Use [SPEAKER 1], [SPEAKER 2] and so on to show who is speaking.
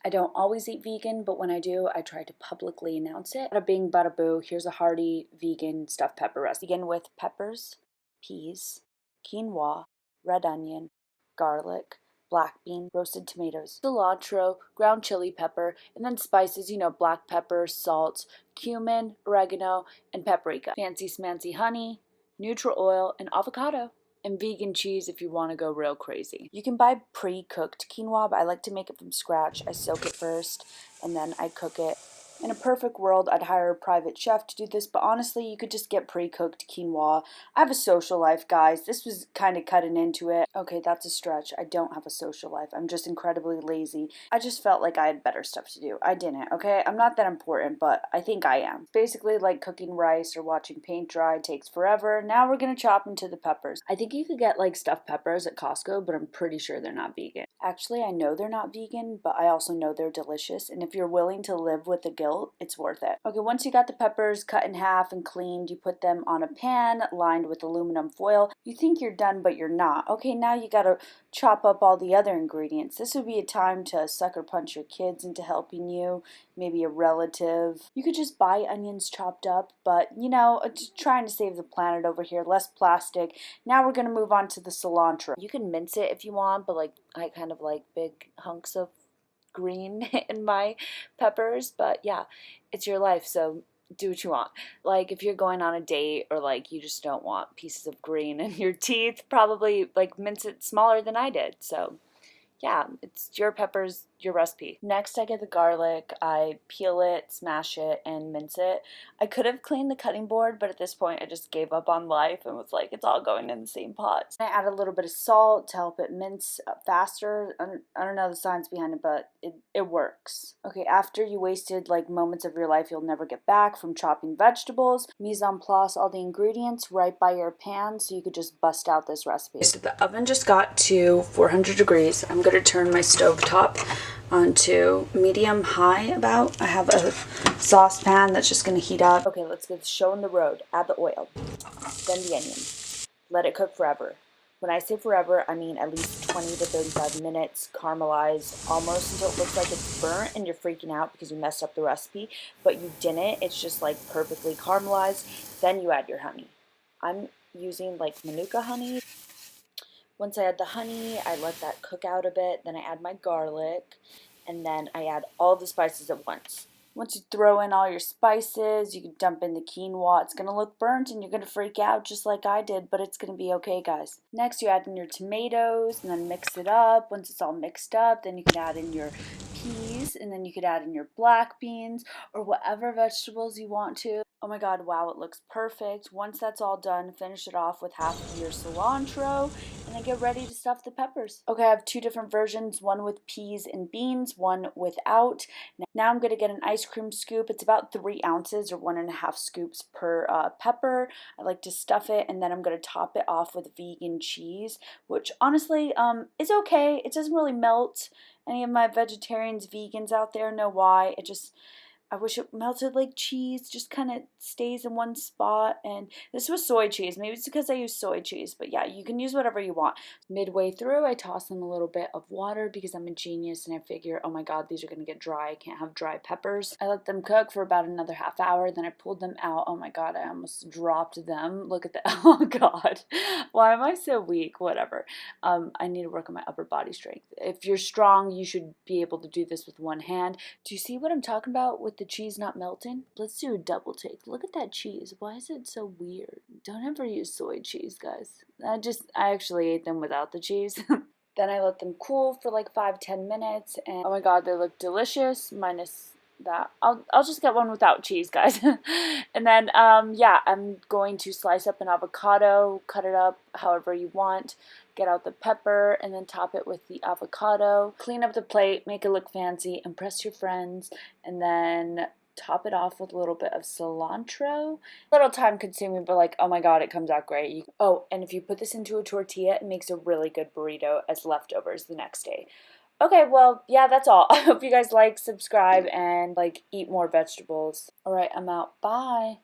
[SPEAKER 1] I don't always eat vegan, but when I do, I try to publicly announce it. Bada bing, bada boo, here's a hearty vegan stuffed pepper recipe. Begin with peppers, peas, quinoa, red onion, garlic, black bean, roasted tomatoes, cilantro, ground chili pepper, and then spices, black pepper, salt, cumin, oregano, and paprika. Fancy smancy honey, neutral oil, and avocado. And vegan cheese if you want to go real crazy. You can buy pre-cooked quinoa, but I like to make it from scratch. I soak it first, and then I cook it. In a perfect world, I'd hire a private chef to do this, but honestly, you could just get pre-cooked quinoa. I have a social life, guys. This was kind of cutting into it. Okay, that's a stretch. I don't have a social life. I'm just incredibly lazy. I just felt like I had better stuff to do. I didn't, okay? I'm not that important, but I think I am. Basically, like cooking rice or watching paint dry. It takes forever. Now we're gonna chop into the peppers. I think you could get like stuffed peppers at Costco, but I'm pretty sure they're not vegan. Actually, I know they're not vegan, but I also know they're delicious, and if you're willing to live with the guilt, it's worth it. Okay, once you got the peppers cut in half and cleaned, you put them on a pan lined with aluminum foil. You think you're done, but you're not. Okay, now you gotta chop up all the other ingredients. This would be a time to sucker punch your kids into helping you, maybe a relative. You could just buy onions chopped up, but just trying to save the planet over here, less plastic. Now we're gonna move on to the cilantro. You can mince it if you want, but like I kind of like big hunks of green in my peppers, but yeah, it's your life, so do what you want. Like if you're going on a date or like you just don't want pieces of green in your teeth, probably like mince it smaller than I did. So yeah, it's your peppers, your recipe. Next, I get the garlic. I peel it, smash it, and mince it. I could have cleaned the cutting board, but at this point, I just gave up on life and was like, it's all going in the same pot. I add a little bit of salt to help it mince faster. I don't know the science behind it, but it works. Okay, after you wasted like moments of your life you'll never get back from chopping vegetables, mise en place all the ingredients right by your pan so you could just bust out this recipe. So the oven just got to 400 degrees. I'm going to turn my stove top onto medium high about. I have a saucepan that's just going to heat up. Okay, let's get the show on the road. Add the oil, then the onion. Let it cook forever. When I say forever, I mean at least 20 to 35 minutes, caramelize almost until it looks like it's burnt and you're freaking out because you messed up the recipe, but you didn't. It's just like perfectly caramelized. Then you add your honey. I'm using like Manuka honey. Once I add the honey, I let that cook out a bit. Then I add my garlic, and then I add all the spices at once. Once you throw in all your spices, you can dump in the quinoa. It's going to look burnt and you're going to freak out just like I did, but it's going to be okay, guys. Next, you add in your tomatoes and then mix it up. Once it's all mixed up, then you can add in your peas, and then you could add in your black beans or whatever vegetables you want to. Oh my god, wow, it looks perfect. Once that's all done, finish it off with half of your cilantro and then get ready to stuff the peppers. Okay, I have two different versions, one with peas and beans, one without. Now I'm going to get an ice cream scoop. It's about 3 ounces or 1.5 scoops per pepper. I like to stuff it, and then I'm going to top it off with vegan cheese, which honestly is okay. It doesn't really melt. Any of my vegetarians, vegans out there know why. I wish it melted like cheese, just kind of stays in one spot. And this was soy cheese. Maybe it's because I use soy cheese, but yeah, you can use whatever you want. Midway through, I toss in a little bit of water because I'm a genius and I figure, oh my god, these are going to get dry. I can't have dry peppers. I let them cook for about another half hour, then I pulled them out. Oh my god, I almost dropped them. Look at that. Oh god. Why am I so weak? Whatever. I need to work on my upper body strength. If you're strong, you should be able to do this with one hand. Do you see what I'm talking about with the cheese not melting? Let's do a double take. Look at that cheese. Why is it so weird? Don't ever use soy cheese, guys. I actually ate them without the cheese. Then I let them cool for like 5-10 minutes, and oh my god, they look delicious, minus that. I'll just get one without cheese, guys. And then yeah, I'm going to slice up an avocado, cut it up however you want, get out the pepper, and then top it with the avocado. Clean up the plate, make it look fancy, impress your friends, and then top it off with a little bit of cilantro. A little time consuming, but like, oh my god, it comes out great. Oh, and if you put this into a tortilla, it makes a really good burrito as leftovers the next day. Okay, well, yeah, that's all. I hope you guys like, subscribe, and like eat more vegetables. All right, I'm out. Bye.